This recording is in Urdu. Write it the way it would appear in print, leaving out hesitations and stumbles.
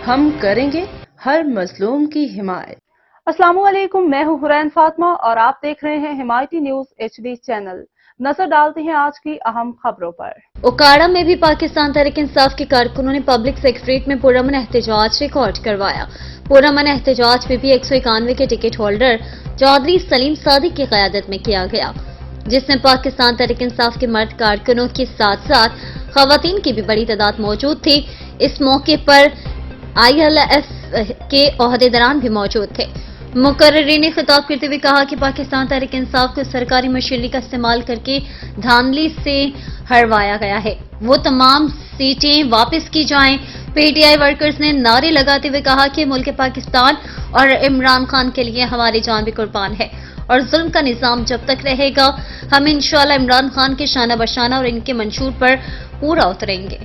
ہم کریں گے ہر مظلوم کی حمایت۔ السلام علیکم، میں ہوں حرین فاطمہ اور آپ دیکھ رہے ہیں حمایتی نیوز HD چینل۔ نظر ڈالتے ہیں آج کی اہم خبروں پر۔ اوکاڑا میں بھی پاکستان تحریک انصاف کے کارکنوں نے پبلک سیکریٹریٹ میں پرامن احتجاج ریکارڈ کروایا۔ پرامن احتجاج پی پی 191 کے ٹکٹ ہولڈر چودھری سلیم صادق کی قیادت میں کیا گیا، جس میں پاکستان تحریک انصاف کے مرد کارکنوں کے ساتھ ساتھ خواتین کی بھی بڑی تعداد موجود تھی۔ اس موقع پر ILF کے عہدیداران بھی موجود تھے۔ مقررین نے خطاب کرتے ہوئے کہا کہ پاکستان تحریک انصاف کو سرکاری مشینری کا استعمال کر کے دھاندلی سے ہروایا گیا ہے، وہ تمام سیٹیں واپس کی جائیں۔ PTI ورکرز نے نعرے لگاتے ہوئے کہا کہ ملک پاکستان اور عمران خان کے لیے ہماری جان بھی قربان ہے، اور ظلم کا نظام جب تک رہے گا ہم انشاءاللہ عمران خان کے شانہ بشانہ اور ان کے منشور پر پورا اتریں گے۔